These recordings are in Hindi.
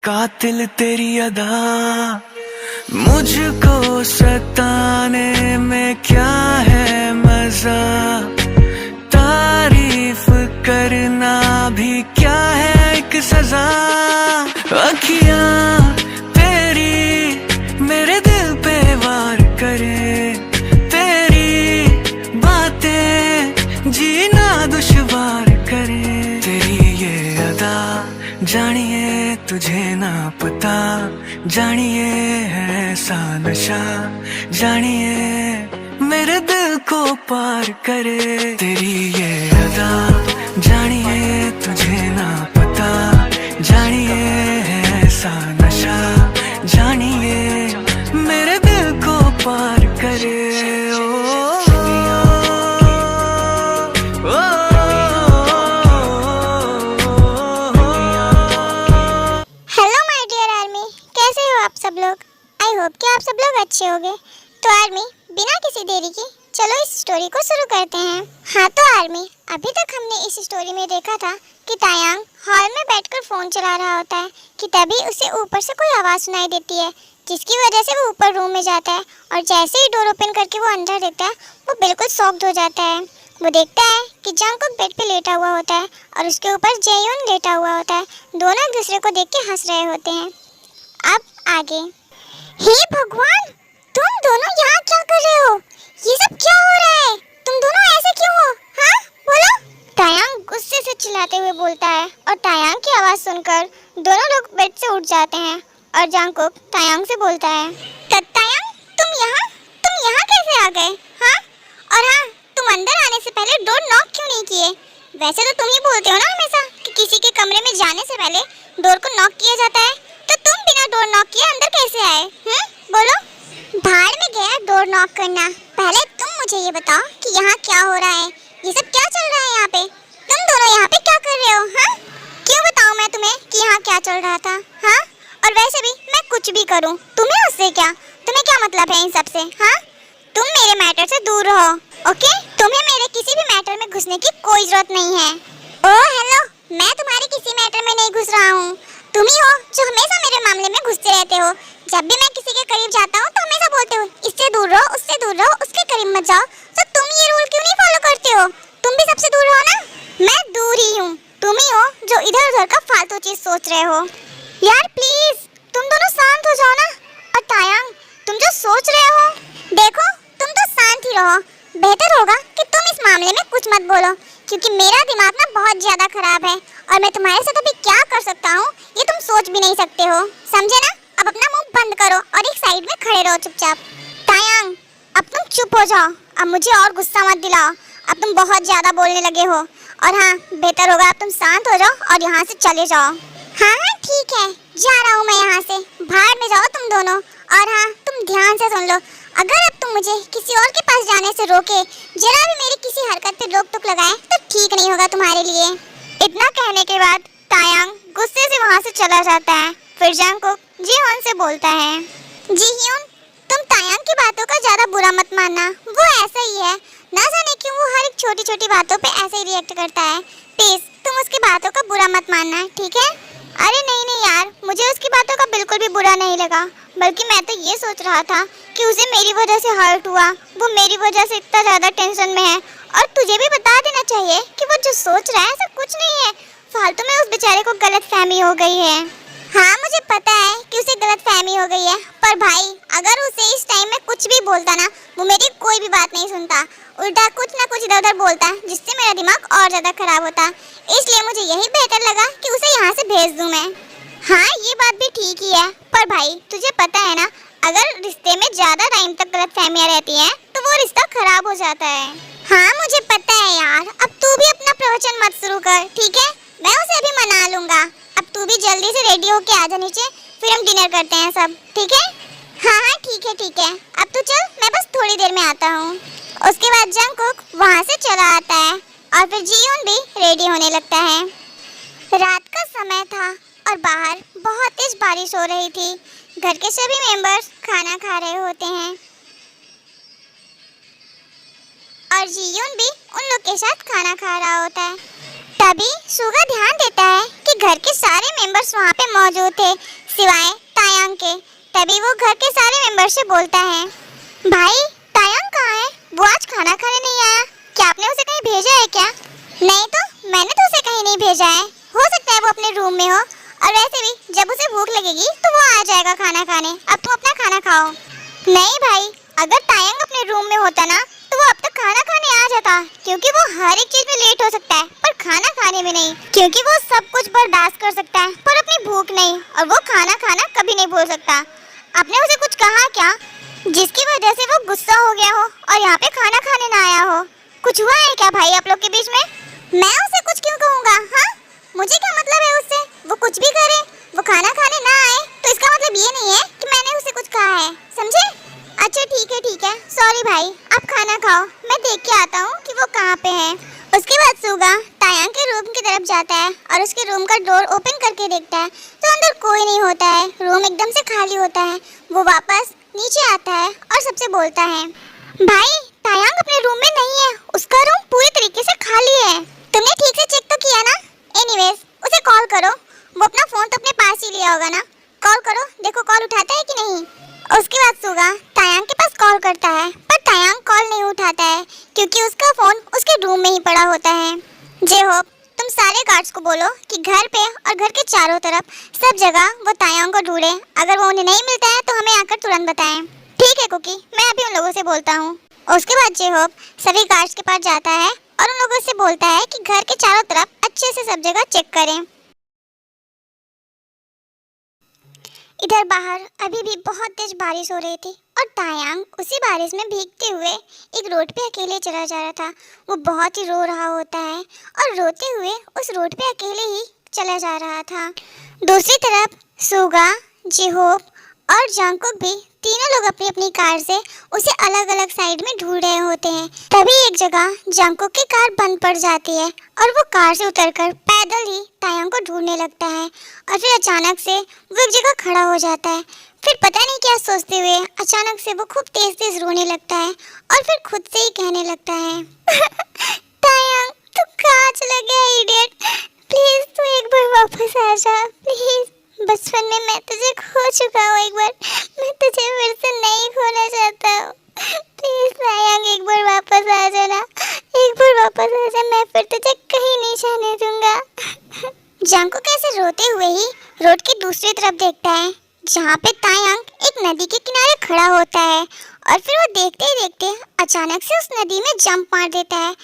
कातिल तेरी अदा मुझको सताने में क्या है मजा, तारीफ करना भी क्या है एक सजा। अखियां तेरी मेरे दिल पे वार करे, तेरी बातें जीना दुश्वार करे। तेरी ये अदा जानिए तुझे ना पता, जानिए है ऐसा नशा, जानिए मेरे दिल को पार करे। तेरी ये अदा जानिए तुझे ना पता, जानिए है ऐसा नशा, जानिए मेरे दिल को पार करे। सब लोग, आई होप कि आप सब लोग अच्छे होंगे। तो आर्मी, बिना किसी देरी की चलो इस स्टोरी को शुरू करते हैं। हाँ तो आर्मी, अभी तक हमने इस स्टोरी में देखा था कि तायांग हॉल में बैठकर फोन चला रहा होता है कि तभी उसे ऊपर से कोई आवाज़ सुनाई देती है, जिसकी वजह से वो ऊपर रूम में जाता है और जैसे ही डोर ओपन करके वो अंदर देखता है वो बिल्कुल शॉक्ड हो जाता है। वो देखता है कि जंगकुक बेड पे लेटा हुआ होता है और उसके ऊपर जेयून लेटा हुआ होता है। दोनों एक दूसरे को देख के हंस रहे होते हैं। अब आगे, हे भगवान, तुम दोनों यहाँ क्या कर रहे हो? ये सब क्या हो रहा है? तुम दोनों ऐसे क्यों हो? हाँ बोलो। तायांग गुस्से से चिल्लाते हुए बोलता है और तायांग की आवाज़ सुनकर दोनों लोग बेड से उठ जाते हैं और जंगकुक तायांग से बोलता है, तायांग तुम यहाँ कैसे आ गए? हाँ, और हाँ, तुम अंदर आने से पहले डोर नॉक क्यों नहीं किए? वैसे तो तुम ही बोलते हो ना हमेशा कि किसी के कमरे में जाने से पहले डोर को नॉक किया जाता है, तो तुम बिना डोर नॉक किए अंदर कैसे आए? बोलो। भाड़ में गया डोर नॉक करना। पहले तुम मुझे ये बताओ कि यहाँ क्या हो रहा है? ये सब क्या चल रहा है यहाँ पे? तुम दोनों यहाँ पे क्या कर रहे हो? हाँ, क्यों बताऊँ मैं तुम्हें कि यहाँ क्या चल रहा था? हाँ, और वैसे भी मैं कुछ भी करूँ, तुम्हें उससे क्या? तुम्हें क्या मतलब है इन सब से? हाँ, तुम मेरे मैटर से दूर रहो, ओके? तुम्हें मेरे किसी भी मैटर में घुसने की कोई जरूरत नहीं है। ओह हेलो, मैं तुम्हारे किसी मैटर में नहीं घुस रहा हूँ। तुम ही हो जो हमेशा मेरे मामले में घुसते रहते हो। जब भी मैं किसी के करीब जाता हूँ तो हमेशा बोलते हो इससे दूर रहो, उससे दूर रहो, उसके करीब मत जाओ। तो तुम ये रूल क्यों नहीं फॉलो करते हो? तुम भी सबसे दूर रहो ना। मैं दूर ही हूँ, तुम ही हो जो इधर उधर का फालतू चीज सोच रहे हो। यार प्लीज तुम दोनों शांत हो जाओ ना। और तायांग, तुम जो सोच रहे हो, देखो तुम तो शांत ही रहो। बेहतर होगा कि तुम इस मामले में कुछ मत बोलो, क्योंकि मेरा दिमाग ना बहुत ज्यादा खराब है और मैं तुम्हारे साथ अभी क्या कर सकता हूँ ये तुम सोच भी नहीं सकते हो, समझे ना? अब अपना मुंह बंद करो और एक साइड में खड़े रहो चुपचाप। तायांग, अब तुम चुप हो जाओ, अब मुझे और गुस्सा मत दिलाओ। अब तुम बहुत ज्यादा बोलने लगे हो। और हाँ, बेहतर होगा अब तुम शांत हो जाओ और यहाँ से चले जाओ। हाँ हाँ ठीक है, जा रहा हूँ मैं यहाँ से। बाहर में जाओ तुम दोनों। और हाँ, तुम ध्यान से सुन लो, अगर अब तुम मुझे किसी और के पास जाने से रोके, जरा भी मेरी किसी हरकत पे रोक टोक लगाए तो ठीक नहीं होगा तुम्हारे लिए। इतना कहने के बाद तायांग गुस्से से वहाँ से चला जाता है। फिर जंगकुक जीहोन से बोलता है, जीहोन, तुम तायांग की बातों का ज्यादा बुरा मत मानना, वो ऐसा ही है। ना जाने क्यों वो हर एक छोटी छोटी बातों पे ऐसे ही रिएक्ट करता है। प्लीज तुम उसकी बातों का बुरा मत मानना, ठीक है? अरे नहीं नहीं यार, मुझे उसकी बातों का बिल्कुल भी बुरा नहीं लगा, बल्कि मैं तो ये सोच रहा था कि उसे मेरी वजह से हर्ट हुआ, वो मेरी वजह से इतना ज़्यादा टेंशन में है। और तुझे भी बता देना चाहिए कि वो जो सोच रहा है ऐसा कुछ नहीं है, फालतू में उस बेचारे को गलतफहमी हो गई है। हाँ मुझे पता है कि उसे गलतफहमी हो गई है, पर भाई अगर उसे इस टाइम में कुछ भी बोलता ना, वो मेरी कोई भी बात नहीं सुनता, उल्टा कुछ ना कुछ इधर उधर बोलता, जिससे मेरा दिमाग और ज़्यादा खराब होता। इसलिए मुझे यही बेहतर लगा कि उसे यहाँ से भेज दूँ मैं। हाँ ये बात भी ठीक ही है, पर भाई तुझे पता है ना, अगर रिश्ते में ज़्यादा टाइम तक गलतफहमियाँ रहती हैं तो वो रिश्ता खराब हो जाता है। हाँ मुझे पता है यार, अब तू भी अपना प्रवचन मत शुरू कर, ठीक है? मैं उसे अभी मना लूँगा। अब तू भी जल्दी से रेडी होके आ जा नीचे, फिर हम डिनर करते हैं सब, ठीक है? हाँ हाँ ठीक है, अब तू चल, मैं बस थोड़ी देर में आता हूँ। उसके बाद जंगकुक वहाँ से चला आता है और फिर जीयोन भी रेडी होने लगता है। रात का समय था और बाहर बहुत तेज बारिश हो रही थी। घर के सभी मेंबर्स खाना खा रहे होते हैं और जीयोन भी उन लोग के साथ खाना खा रहा होता है। तभी सुगा ध्यान देता है कि घर के सारे मेंबर्स वहाँ पे मौजूद थे सिवाय तायांग के। तभी वो घर के सारे मेंबर से बोलता है, भाई तायांग कहाँ है? वो आज खाना खाने नहीं आया, क्या आपने उसे कहीं भेजा है क्या? नहीं तो मैंने तो उसे कहीं नहीं भेजा है, हो सकता है वो अपने रूम में हो, और वैसे भी जब उसे भूख लगेगी तो वो आ जाएगा खाना खाने। अब तुम अपना खाना खाओ। नहीं भाई, अगर तायांग अपने रूम में होता ना तो वो अब तक खाना खाने आ जाता, क्योंकि वो हर एक चीज में लेट हो सकता है पर खाना खाने में नहीं, क्योंकि वो सब कुछ बर्दाश्त कर सकता है पर अपनी भूख नहीं, और वो खाना खाना कभी नहीं भूल सकता। आपने उसे कुछ कहा क्या जिसकी वजह से वो गुस्सा हो गया हो और यहाँ पे खाना खाने ना आया हो? कुछ हुआ है क्या भाई आप लोग के बीच में? मैं उसे कुछ क्यों कहूँगा? हाँ, मुझे क्या मतलब है उससे? वो कुछ भी करे, वो खाना खाने ना आए तो इसका मतलब ये नहीं है कि मैंने उसे कुछ कहा है, समझे? अच्छा ठीक है, सॉरी भाई, आप खाना खाओ, मैं देख के आता हूँ कि वो कहाँ पे है। उसके बाद सुगा तायांग के रूम की तरफ जाता है और उसके रूम का डोर ओपन करके देखता है तो अंदर कोई नहीं होता है, रूम एकदम से खाली होता है। वो वापस नीचे आता है और सबसे बोलता है, भाई तायांग अपने रूम में नहीं है, उसका रूम पूरी तरीके से खाली है। तुमने ठीक से चेक तो किया ना? एनीवेज उसे कॉल करो, वो अपना फोन तो अपने पास ही लिया होगा ना, कॉल करो, देखो कॉल उठाता है कि नहीं। उसके बाद सुगा तायांग के पास कॉल करता है पर तायांग कॉल नहीं उठाता है क्योंकि उसका फोन उसके रूम में ही पड़ा होता है। जे होप तुम सारे गार्ड्स को बोलो कि घर पे और घर के चारों तरफ सब जगह वो तायांग को ढूंढे, अगर वो उन्हें नहीं मिलता है तो हमें आकर तुरंत बताएं। ठीक है कुकी, मैं अभी उन लोगों से बोलता हूँ। उसके बाद जे होप सभी गार्ड्स के पास जाता है और उन लोगों से बोलता है कि घर के चारों तरफ अच्छे से सब जगह चेक करें। इधर बाहर अभी भी बहुत तेज बारिश हो रही थी और तायांग उसी बारिश में भीगते हुए एक रोड पे अकेले चला जा रहा था। वो बहुत ही रो रहा होता है और रोते हुए उस रोड पे अकेले ही चला जा रहा था। दूसरी तरफ सुगा, जिहोप और जांगकुक भी तीनों लोग अपनी अपनी कार से उसे अलग अलग साइड में ढूंढ रहे होते हैं। तभी एक जगह जांगकुक की कार बंद पड़ जाती है और वो कार से उतरकर पैदल ही तायांग को ढूंढने लगता है और फिर अचानक से वो एक जगह खड़ा हो जाता है। फिर पता नहीं क्या सोचते हुए अचानक से वो खूब तेज तेज रोने लगता है और फिर खुद से ही कहने लगता है तायांग तू कहाँ चला गया इडियट, प्लीज तू एक बार वापस आ जा प्लीज। बचपन में मैं तुझे खो चुका हूँ एक बार, मैं तुझे फिर से नहीं खोना चाहता हूँ। प्लीज तायांग एक बार वापस आ जाना, एक बार वापस आ जा, मैं फिर तुझे कहीं नहीं जाने दूंगा। जांगकुक ऐसे रोते हुए ही रोड की दूसरी तरफ देखता है जहाँ पे तायांग एक नदी के किनारे खड़ा होता है और फिर वो देखते ही देखते अचानक से उस नदी में जंप मार देता है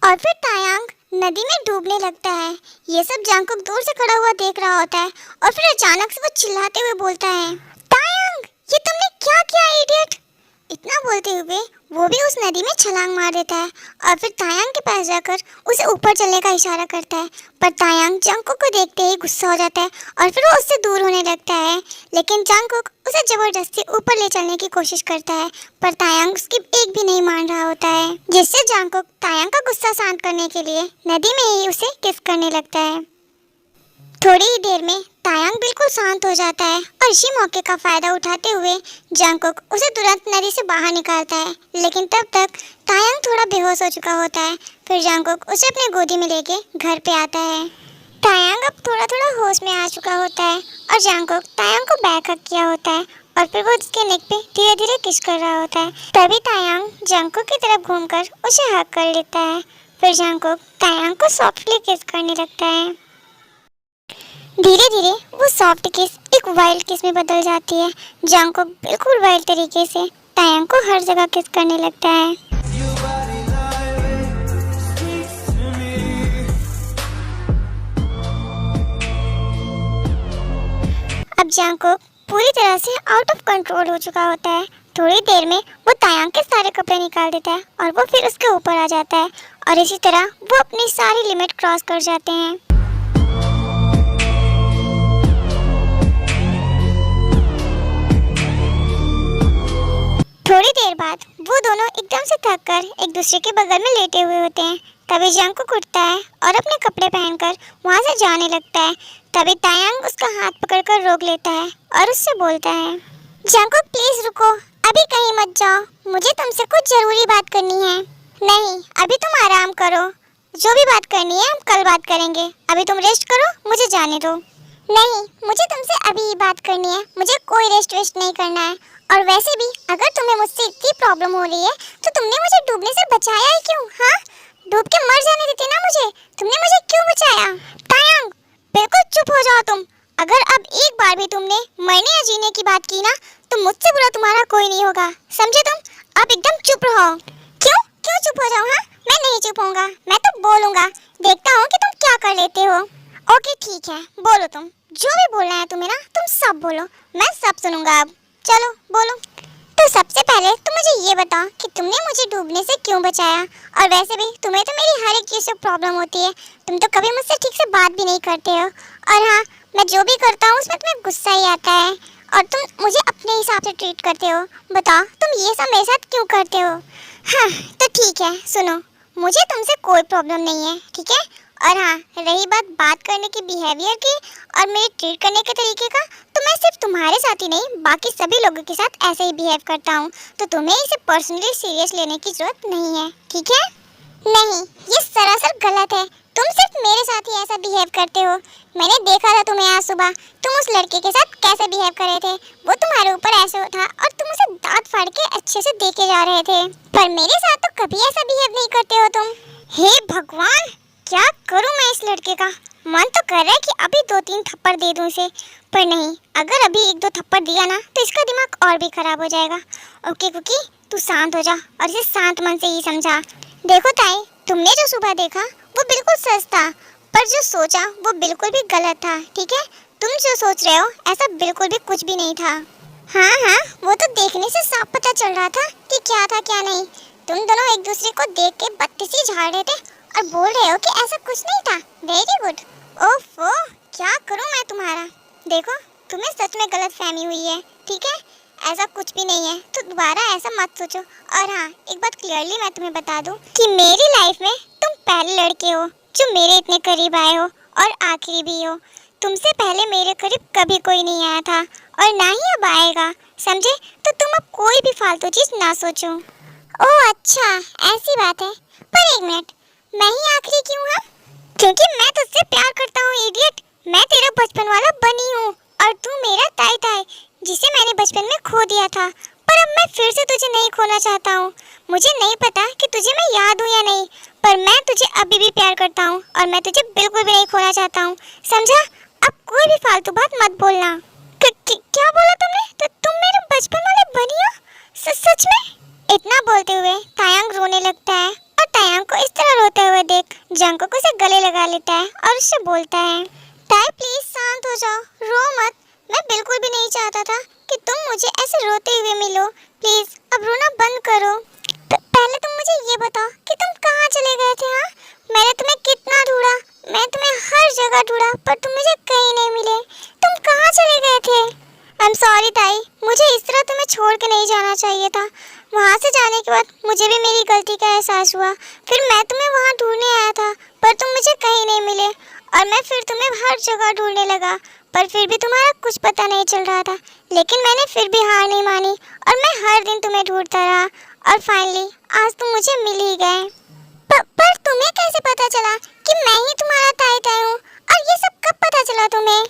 और फिर तायांग नदी में डूबने लगता है। ये सब जांगकुक दूर से खड़ा हुआ देख रहा होता है और फिर अचानक से वो चिल्लाते हुए बोलता है, तायांग ये तुमने क्या किया इडियट। इतना बोलते हुए वो भी उस नदी में छलांग मार देता है और फिर तायांग के पास जाकर उसे ऊपर चलने का इशारा करता है। पर तायांग जांगकुक को देखते ही गुस्सा हो जाता है और फिर वो उससे दूर होने लगता है, लेकिन जांगकुक उसे जबरदस्ती ऊपर ले चलने की कोशिश करता है पर तायांग उसकी एक भी नहीं मान रहा होता है, जिससे जांगकुक तायांग का गुस्सा शांत करने के लिए नदी में ही उसे किस करने लगता है। थोड़ी ही देर में तायांग बिल्कुल शांत हो जाता है और इसी मौके का फायदा उठाते हुए जांगकुक उसे तुरंत नदी से बाहर निकालता है, लेकिन तब तक तायांग थोड़ा बेहोश हो चुका होता है। फिर जांगकुक उसे अपनी गोदी में लेके घर पे आता है। तायांग अब थोड़ा थोड़ा होश में आ चुका होता है और जांगकुक तायांग को बैक हक किया होता है और फिर वो उसके नेक पे धीरे धीरे किस कर रहा होता है। तभी तायांग जांगकुक की तरफ घूमकर उसे हक कर लेता है। फिर जांगकुक तायांग को सॉफ्टली किस करने लगता है। धीरे धीरे वो सॉफ्ट किस एक वाइल्ड किस में बदल जाती है। जांगकुक बिल्कुल वाइल्ड तरीके से तायांग को हर जगह किस करने लगता है। अब जांगकुक पूरी तरह से आउट ऑफ कंट्रोल हो चुका होता है। थोड़ी देर में वो तायांग के सारे कपड़े निकाल देता है और वो फिर उसके ऊपर आ जाता है और इसी तरह वो अपनी सारी लिमिट क्रॉस कर जाते हैं। थोड़ी देर बाद वो दोनों एकदम से थककर एक दूसरे के बगल में लेटे हुए होते हैं। तभी जांगकुक उठता है और अपने कपड़े पहनकर वहाँ से जाने लगता है। तभी तायांग उसका हाथ पकड़कर रोक लेता है और उससे बोलता है, जांगकुक प्लीज रुको, अभी कहीं मत जाओ, मुझे तुमसे कुछ जरूरी बात करनी है। नहीं, अभी तुम आराम करो। जो भी बात करनी है हम कल बात करेंगे। अभी तुम रेस्ट करो, मुझे जाने दो। नहीं, मुझे तुमसे अभी ही बात करनी है। मुझे कोई रेस्ट वेस्ट नहीं करना है। और वैसे भी अगर तुम्हें मुझसे इतनी प्रॉब्लम हो रही है तो तुमने मुझे डूबने से बचाया ही क्यों? हाँ, डूब के मर जाने देते ना मुझे। तुमने मुझे क्यों बचाया? तायंग, बिल्कुल चुप हो जाओ तुम। अगर अब एक बार भी तुमने मरने या जीने की बात की ना तो मुझसे बुरा तुम्हारा कोई नहीं होगा, समझे तुम? अब एकदम चुप रहो। क्यों क्यों चुप हो जाऊं? हाँ, मैं नहीं चुप होऊंगा, मैं तो बोलूंगा। देखता हूँ कि तुम क्या कर लेते हो। ओके ठीक है, बोलो तुम जो भी बोलना है तुम्हें ना, तुम सब बोलो, मैं सब सुनूंगा। अब चलो बोलो। तो सबसे पहले तुम मुझे ये बताओ कि तुमने मुझे डूबने से क्यों बचाया। और वैसे भी तुम्हें तो मेरी हर एक चीज़ से प्रॉब्लम होती है। तुम तो कभी मुझसे ठीक से बात भी नहीं करते हो। और हाँ, मैं जो भी करता हूँ उसमें तुम्हें गुस्सा ही आता है और तुम मुझे अपने हिसाब से ट्रीट करते हो। बताओ तुम ये सब मेरे साथ क्यों करते हो? हाँ तो ठीक है, सुनो, मुझे तुमसे कोई प्रॉब्लम नहीं है, ठीक है? और हाँ, रही बात करने की, बिहेवियर की और मेरे ट्रीट करने के तरीके का, तो मैं सिर्फ तुम्हारे साथ ही नहीं बाकी सभी लोगों के साथ ऐसे ही बिहेव करता हूँ। तो तुम्हें इसे पर्सनली सीरियस लेने की जरूरत नहीं है, ठीक है? नहीं, ये सरासर गलत है। तुम सिर्फ मेरे साथ ही ऐसा बिहेव करते हो। मैंने देखा था तुम्हें आज सुबह, तुम उस लड़के के साथ कैसे बिहेव कर रहे थे। वो तुम्हारे ऊपर ऐसे था और तुम उसे दांत फाड़ के अच्छे से देखे जा रहे थे, पर मेरे साथ तो कभी ऐसा बिहेव नहीं करते हो तुम। हे भगवान, क्या करूं मैं इस लड़के का? मन तो कर रहा है कि अभी 2-3 थप्पड़ दे दूं इसे, पर नहीं, अगर अभी 1-2 थप्पड़ दिया ना तो इसका दिमाग और भी खराब हो जाएगा। ओके कुकी, तू शांत हो जा और इसे शांत मन से ही समझा। देखो ताई, तुमने जो सुबह देखा वो बिल्कुल सच था, पर जो सोचा वो बिल्कुल भी गलत था, ठीक है? तुम जो सोच रहे हो ऐसा बिल्कुल भी कुछ भी नहीं था। हाँ, वो तो देखने से साफ पता चल रहा था कि क्या था क्या नहीं। तुम दोनों एक दूसरे को देख के बत्तीसी झाड़ रहे थे और बोल रहे हो कि ऐसा कुछ नहीं था। Very good. ओफो, क्या करूं मैं तुम्हारा? देखो, तुम्हें सच में गलतफहमी हुई है, ठीक है? ऐसा कुछ भी नहीं है, तो दोबारा ऐसा मत सोचो। और हाँ, एक बात क्लियरली मैं तुम्हें बता दूं कि मेरी लाइफ में तुम पहले लड़के हो जो मेरे इतने करीब आए हो और आखिरी भी हो। तुमसे पहले मेरे करीब कभी कोई नहीं आया था और ना ही अब आएगा, समझे? तो तुम अब कोई भी फालतू चीज ना सोचो। ओह अच्छा, ऐसी बात है। पर एक मिनट, मैं ही आखिरी क्यों? हाँ, क्योंकि मैं तुझसे प्यार करता हूँ इडियट। मैं तेरा बचपन वाला बनी हूँ और तू मेरा ताई ताई जिसे मैंने बचपन में खो दिया था। पर अब मैं फिर से तुझे नहीं खोना चाहता हूँ। मुझे नहीं पता कि तुझे मैं याद हूँ या नहीं, पर मैं तुझे अभी भी प्यार करता हूँ और मैं तुझे बिल्कुल भी नहीं खोना चाहता हूँ, समझा? अब कोई भी फालतू बात मत बोलना। क्या बोला तुमने? तो तुम मेरे बचपन वाले बनी हो? सच में? इतना बोलते हुए तायंग रोने लगता है और तायंग को इस तरह रोते हुए देख जंगकुक उसे गले लगा लेता है और उससे बोलता है, ताई प्लीज शांत हो जाओ, रो मत। मैं बिल्कुल भी नहीं चाहता था कि तुम मुझे ऐसे रोते हुए मिलो। प्लीज अब रोना बंद करो। पहले तुम मुझे ये बताओ कि तुम कहाँ चले गए थे? हाँ, मैंने तुम्हें कितना ढूंढा, मैं तुम्हें हर जगह ढूंढा, पर तुम मुझे कहीं नहीं मिले। तुम कहाँ चले गए थे? आई एम सॉरी ताई, मुझे इस तरह तुम्हें छोड़ के नहीं जाना चाहिए था। वहाँ से जाने के बाद मुझे भी मेरी गलती का एहसास हुआ। फिर मैं तुम्हें वहाँ ढूंढने आया था, पर तुम मुझे कहीं नहीं मिले और मैं फिर तुम्हें हर जगह ढूंढने लगा, पर फिर भी तुम्हारा कुछ पता नहीं चल रहा था। लेकिन मैंने फिर भी हार नहीं मानी और मैं हर दिन तुम्हें ढूंढता रहा और फाइनली आज तुम मुझे मिल ही गए। पर तुम्हें कैसे पता चला कि मैं ही तुम्हारा ताई ताई हूँ? और ये सब कब पता चला तुम्हें?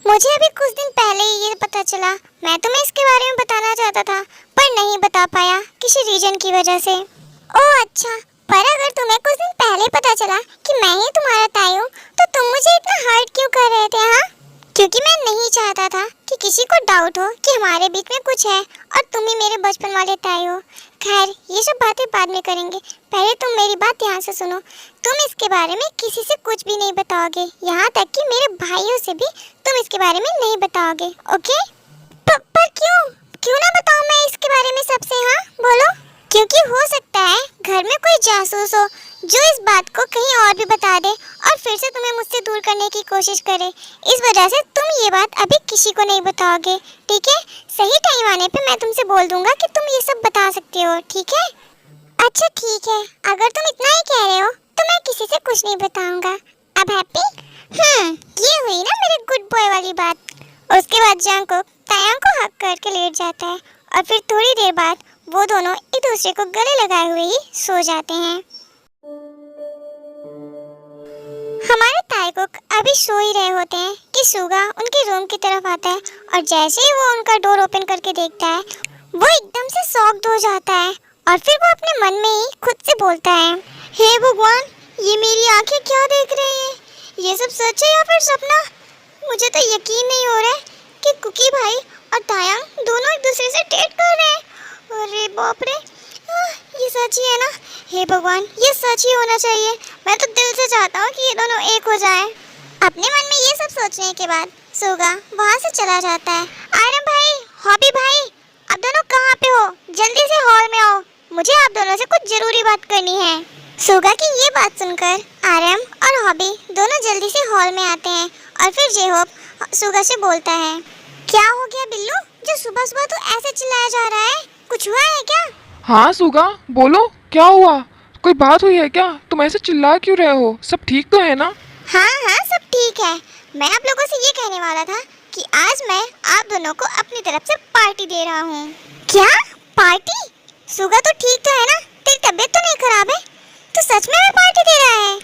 मुझे अभी कुछ दिन पहले ही ये पता चला। मैं तुम्हें इसके बारे में बताना चाहता था पर नहीं बता पाया किसी रीजन की वजह से। ओह अच्छा, पर अगर तुम्हें कुछ दिन पहले पता चला कि मैं ही तुम्हारा ताई हूँ तो तुम मुझे इतना हर्ट क्यों कर रहे थे? हाँ, क्योंकि मैं नहीं चाहता था कि किसी को डाउट हो कि हमारे बीच में कुछ है और तुम ही मेरे बचपन वाले ताई हो। खैर, ये सब बातें बाद में करेंगे, पहले तुम मेरी बात ध्यान से सुनो। तुम इसके बारे में किसी से कुछ भी नहीं बताओगे, यहाँ तक कि मेरे भाइयों से भी तुम इसके बारे में नहीं बताओगे, ओके? पर क्यों ना बताऊं मैं इसके बारे में सबसे? हाँ बोलो। क्योंकि हो सकता है घर में कोई जासूस हो जो इस बात को कहीं और भी बता दे और फिर से तुम्हें मुझसे दूर करने की कोशिश करे। इस वजह से तुम ये बात अभी किसी को नहीं बताओगे, ठीक है? सही टाइम आने पे मैं तुमसे बोल दूंगा कि तुम ये सब बता सकते हो, ठीक है? अच्छा ठीक है, अगर तुम इतना ही कह रहे हो तो मैं किसी से कुछ नहीं बताऊंगा। अब हैप्पी? ये हुई ना मेरे गुड बॉय वाली बात। उसके बाद जंगकुक तायंग को हक करके लेट जाता है और फिर थोड़ी देर बाद वो दोनों एक दूसरे को गले लगाए हुए ही सो जाते हैं। हमारे ताइकुक अभी सो ही रहे होते हैं कि सुगा उनके रूम की तरफ आता है और जैसे ही वो उनका डोर ओपन करके देखता है वो एकदम से शॉक्ड हो जाता है और फिर वो अपने मन में ही खुद से बोलता है, हे भगवान, ये मेरी आंखें क्या देख रही हैं? ये सब सच है या फिर सपना? मुझे तो यकीन नहीं हो रहा है कि कुकी भाई और तायांग दोनों एक दूसरे से डेट कर रहे हैं। अरे बाप रे, ये सच ही है ना? हे भगवान, ये सच ही होना चाहिए। मैं तो दिल से चाहता हूँ कि ये दोनों एक हो जाएं। अपने मन में ये सब सोचने के बाद सुगा वहाँ से चला जाता है। आर्यन भाई, हॉबी भाई, आप दोनों कहाँ पे हो? जल्दी से हॉल में आओ, मुझे आप दोनों से कुछ जरूरी बात करनी है। सुगा की ये बात सुनकर आर्यन और हॉबी दोनों जल्दी से हॉल में आते हैं और फिर जेहोप सुगा से बोलता है, क्या हो गया बिल्लू, जो सुबह सुबह तो ऐसे चिल्लाया जा रहा है? कुछ हुआ है क्या? हाँ सुगा, बोलो क्या हुआ? कोई बात हुई है क्या? तुम ऐसे चिल्ला क्यों रहे हो? सब ठीक तो है ना? हाँ हाँ, सब ठीक है। मैं आप लोगों से ये कहने वाला था कि आज मैं आप दोनों को अपनी तरफ से पार्टी दे रहा हूँ। क्या पार्टी? सुगा तो ठीक तो है ना? तेरी तबीयत तो नहीं खराब है? तो सच में मैं पार्टी दे रहा है?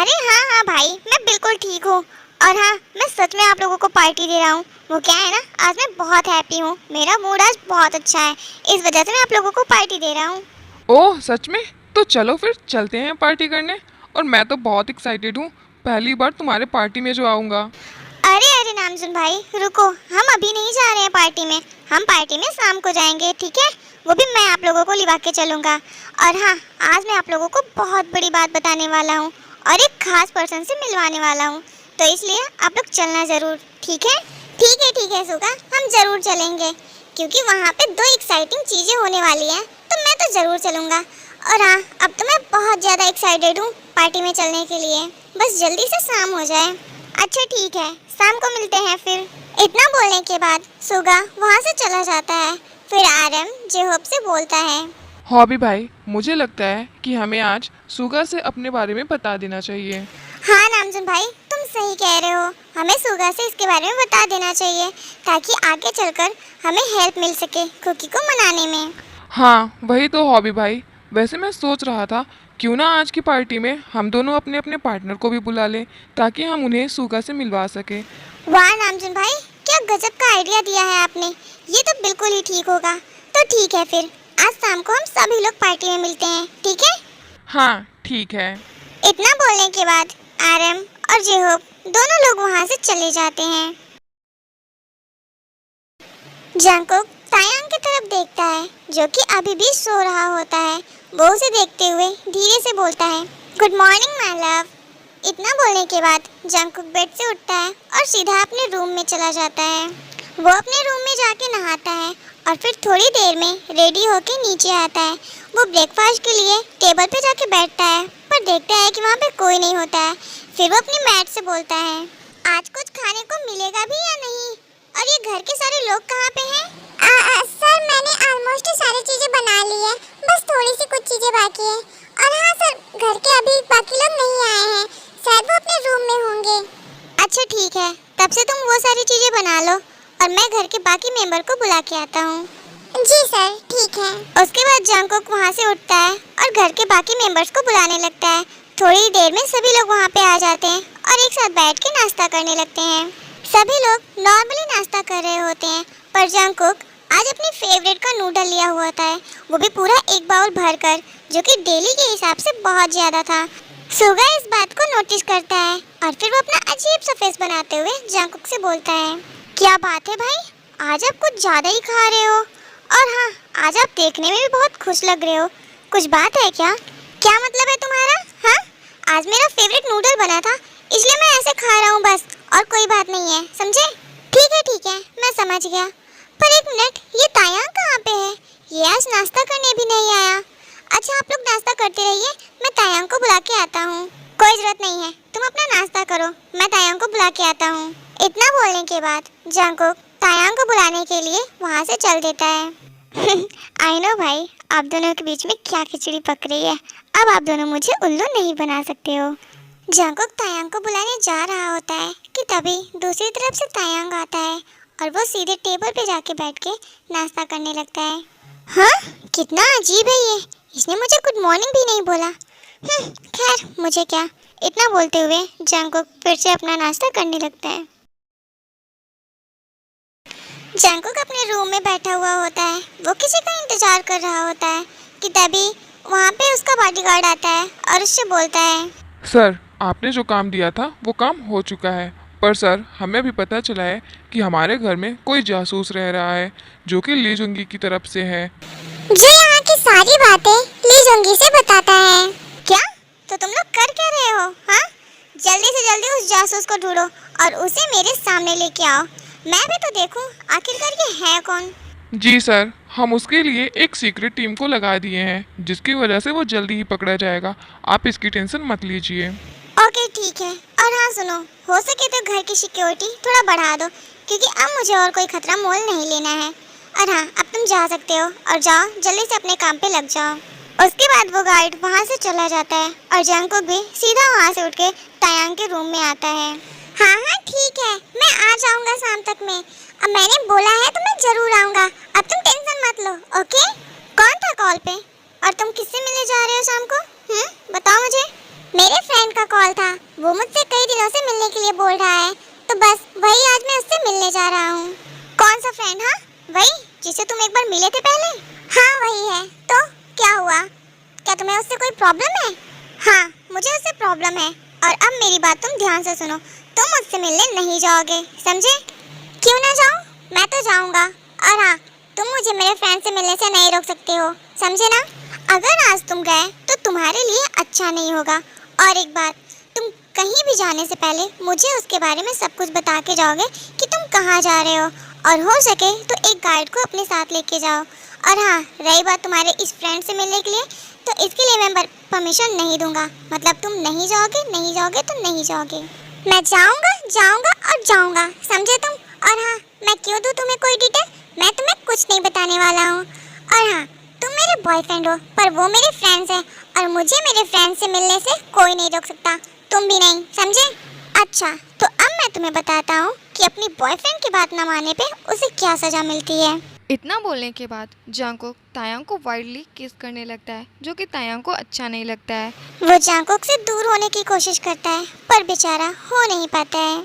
अरे हाँ हाँ भाई, मैं बिल्कुल ठीक हूँ और हाँ, मैं सच में आप लोगों को पार्टी दे रहा हूँ। वो क्या है ना, आज मैं बहुत हैप्पी हूँ, मेरा मूड आज बहुत अच्छा है, इस वजह से मैं आप लोगों को पार्टी दे रहा हूँ। ओह सच में? तो चलो फिर चलते हैं पार्टी करने। और मैं तो बहुत एक्साइटेड हूँ, पहली बार तुम्हारे पार्टी में जो आऊँगा। अरे अरे नामजुन भाई, रुको, हम अभी नहीं जा रहे हैं पार्टी में, हम पार्टी में शाम को जाएंगे, ठीक है? वो भी मैं आप लोगों को लिवा के चलूँगा। और हाँ, आज मैं आप लोगों को बहुत बड़ी बात बताने वाला हूँ और एक खास पर्सन से मिलवाने वाला हूँ, तो इसलिए आप लोग चलना ज़रूर, ठीक है? ठीक है सुगा, हम ज़रूर चलेंगे क्योंकि वहाँ पे दो एक्साइटिंग चीज़ें होने वाली हैं, तो मैं तो ज़रूर चलूँगा। और हाँ, अब तो मैं बहुत ज़्यादा एक्साइटेड हूँ पार्टी में चलने के लिए, बस जल्दी से शाम हो जाए। अच्छा ठीक है, शाम को मिलते हैं फिर। इतना बोलने के बाद सुगा वहाँ से चला जाता है। फिर आर्यन जेहोप से बोलता है, हॉबी भाई, मुझे लगता है कि हमें आज सुगा से अपने बारे में बता देना चाहिए। हाँ नामजुन भाई, तुम सही कह रहे हो, हमें सुगा से इसके बारे में बता देना चाहिए ताकि आगे चलकर हमें हेल्प मिल सके कुकी को मनाने में। हाँ वही तो हॉबी भाई, वैसे मैं सोच रहा था क्यों ना आज की पार्टी में हम दोनों अपने अपने पार्टनर को भी बुला लें ताकि हम उन्हें सुगा से मिलवा सके। वाह नामजुन भाई, क्या गजब का आइडिया दिया है आपने, ये तो बिल्कुल ही ठीक होगा। तो ठीक है फिर, आज शाम को हम सभी लोग पार्टी में मिलते हैं, ठीक है? हाँ ठीक है। इतना बोलने के बाद आर्यन और जेहोप दोनों लोग वहाँ से चले जाते हैं। जंगकुक तायांग की तरफ देखता है जो कि अभी भी सो रहा होता है। वो उसे देखते हुए धीरे से बोलता है, गुड मॉर्निंग माय लव। इतना बोलने के बाद जंगकुक बेड से उठता है और सीधा अपने रूम में चला जाता है। वो अपने रूम में जाके नहाता है और फिर थोड़ी देर में रेडी होके नीचे आता है। वो ब्रेकफास्ट के लिए टेबल पे जाके बैठता है पर देखता है कि वहाँ पे कोई नहीं होता है। फिर वो अपनी मैट से बोलता है, आज कुछ खाने को मिलेगा भी या नहीं? और ये घर के सारे लोग कहाँ पे हैं? सर मैंने ऑलमोस्ट सारी चीजें बना ली है, बस थोड़ी सी कुछ चीजें बाकी है। और हाँ सर, घर के अभी बाकी लोग नहीं आए हैं, शायद वो अपने रूम में होंगे। अच्छा ठीक है, तब से तुम वो सारी चीजें बना लो और मैं घर के बाकी मेंबर को बुला के आता हूँ। जी सर, ठीक है। उसके बाद जंगकुक वहाँ से उठता है और घर के बाकी मेंबर्स को बुलाने लगता है। थोड़ी देर में सभी लोग वहाँ पे आ जाते हैं और एक साथ बैठ के नाश्ता करने लगते हैं। सभी लोग नॉर्मली नाश्ता कर रहे होते हैं पर जंगकुक आज अपनी फेवरेट का नूडल लिया हुआ था, वो भी पूरा एक बाउल भरकर, जो कि डेली के हिसाब से बहुत ज़्यादा था। सुगा इस बात को नोटिस करता है और फिर वो अपना अजीब सा फेस बनाते हुए जंगकुक से बोलता है, क्या बात है भाई, आज आप कुछ ज़्यादा ही खा रहे हो और हाँ, आज आप देखने में भी बहुत खुश लग रहे हो। कुछ बात है क्या? क्या मतलब है तुम्हारा? हाँ, आज मेरा फेवरेट नूडल बना था इसलिए मैं ऐसे खा रहा हूँ बस, और कोई बात नहीं है, समझे? ठीक है, मैं समझ गया। पर एक मिनट, ये तायांग कहाँ पे है? ये आज नाश्ता करने भी नहीं आया। अच्छा आप लोग नाश्ता करते रहिए, मैं तायांग को बुला के आता हूँ। कोई जरूरत नहीं है, तुम अपना नाश्ता करो, मैं तायांग को बुला के आता हूँ। इतना बोलने के बाद जंगकुक तायांग को बुलाने के लिए वहाँ से चल देता है। आई नो भाई, आप दोनों के बीच में क्या खिचड़ी पक रही है, अब आप दोनों मुझे उल्लू नहीं बना सकते हो। जंगकुक तायांग को बुलाने जा रहा होता है कि तभी दूसरी तरफ से तायांग आता है और वो सीधे टेबल पे जाके बैठ के नाश्ता करने लगता है। हाँ, कितना अजीब है ये, इसने मुझे गुड मॉर्निंग भी नहीं बोला। खैर मुझे क्या। इतना बोलते हुए जंगकुक फिर से अपना नाश्ता करने लगता है। जंगकुक अपने रूम में बैठा हुआ होता है, वो किसी का इंतजार कर रहा होता है कि तभी वहाँ पे उसका बॉडीगार्ड आता है और उससे बोलता है, सर, आपने जो काम दिया था वो काम हो चुका है, पर सर हमें अभी पता चला है कि हमारे घर में कोई जासूस रह रहा है जो कि ली जुंगी की तरफ से है। जो यहाँ की सारी बातें ली जोंगी से बताता है। क्या? तो तुम लोग कर क्या रहे हो? हाँ, जल्दी से जल्दी उस जासूस को ढूंढो और उसे मेरे सामने लेके आओ, मैं भी तो देखूं आखिरकार ये है कौन। जी सर, हम उसके लिए एक सीक्रेट टीम को लगा दिए हैं जिसकी वजह से वो जल्दी ही पकड़ा जाएगा, आप इसकी टेंशन मत लीजिए। ओके ठीक है। और हाँ सुनो, हो सके तो घर की सिक्योरिटी थोड़ा बढ़ा दो, क्योंकि अब मुझे और कोई खतरा मोल नहीं लेना है। और हाँ, अब तुम जा सकते हो और जाओ जल्दी से अपने काम पे लग जाओ। उसके बाद वो गार्ड वहाँ से चला जाता है और जंगकुक भी सीधा वहाँ से उठ के तायांग के रूम में आता है। हाँ हाँ ठीक है, मैं आ जाऊँगा शाम तक में। अब मैंने बोला है तो मैं जरूर आऊँगा, अब तुम टेंशन मत लो। ओके? कौन था कॉल पे और तुम किससे मिलने जा रहे हो शाम को? बताओ मुझे। मेरे फ्रेंड का कॉल था, वो मुझसे कई दिनों से मिलने के लिए बोल रहा है, तो बस वही आज मैं उससे मिलने जा रहा हूँ। कौन सा फ्रेंड? हाँ वही जिसे तुम एक बार मिले थे पहले? हाँ वही है। तो क्या हुआ? क्या तुम्हें उससे कोई प्रॉब्लम है? हाँ मुझे उससे प्रॉब्लम है, और अब मेरी बात तुम ध्यान से सुनो, तुम मुझसे मिलने नहीं जाओगे, समझे? क्यों ना जाऊँ? मैं तो जाऊँगा। और हाँ, तुम मुझे मेरे फ्रेंड से मिलने से नहीं रोक सकते हो, समझे ना? अगर आज तुम गए तो तुम्हारे लिए अच्छा नहीं होगा। और एक बात, तुम कहीं भी जाने से पहले मुझे उसके बारे में सब कुछ बता के जाओगे कि तुम कहाँ जा रहे हो, और हो सके तो एक गाइड को अपने साथ लेके जाओ। और हाँ, रही बात तुम्हारे इस फ्रेंड से मिलने के लिए, तो इसके लिए मैं परमिशन नहीं दूंगा। मतलब तुम नहीं जाओगे, नहीं जाओगे तो नहीं जाओगे। मैं जाऊंगा, जाऊंगा और जाऊंगा, समझे तुम? और हाँ, मैं क्यों दूं तुम्हें कोई डिटेल? मैं तुम्हें कुछ नहीं बताने वाला हूँ। और हाँ, तुम मेरे बॉयफ्रेंड हो, पर वो मेरे फ्रेंड्स हैं, और मुझे मेरे फ्रेंड से मिलने से कोई नहीं रोक सकता, तुम भी नहीं, समझे? अच्छा, तो अब मैं तुम्हें बताता हूँ कि अपनी बॉयफ्रेंड की बात न मानने पे उसे क्या सजा मिलती है। इतना बोलने के बाद जंगकुक तायांग को वाइल्डली किस करने लगता है, जो कि तायांग को अच्छा नहीं लगता है। वो जंगकुक से दूर होने की कोशिश करता है, पर बेचारा हो नहीं पाता है।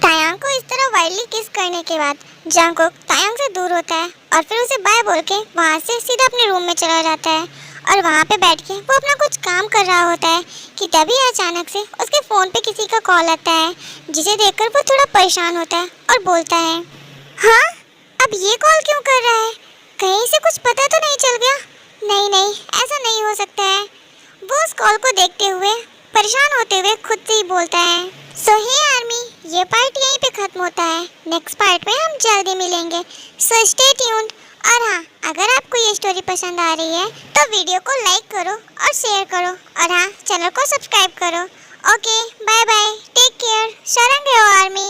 तायांग को इस तरह वाइल्डली किस करने के बाद जंगकुक तायांग से दूर होता है और फिर उसे बाय बोल के वहाँ से सीधा अपने रूम में चला जाता है। और वहाँ पे बैठ के वो अपना कुछ काम कर रहा होता है कि तभी अचानक से उसके फ़ोन पे किसी का कॉल आता है, जिसे देखकर वो थोड़ा परेशान होता है और बोलता है, हाँ अब ये कॉल क्यों कर रहा है? कहीं से कुछ पता तो नहीं चल गया? नहीं नहीं, ऐसा नहीं हो सकता है। वो उस कॉल को देखते हुए परेशान होते हुए खुद से ही बोलता है। सो हे आर्मी, ये पार्ट यहीं पे खत्म होता है। नेक्स्ट पार्ट में हम जल्दी मिलेंगे, सो स्टे ट्यून्ड। और हाँ, अगर आपको ये स्टोरी पसंद आ रही है तो वीडियो को लाइक करो और शेयर करो, और हाँ, चैनल को सब्सक्राइब करो। Okay, bye bye, take care, Sarang army.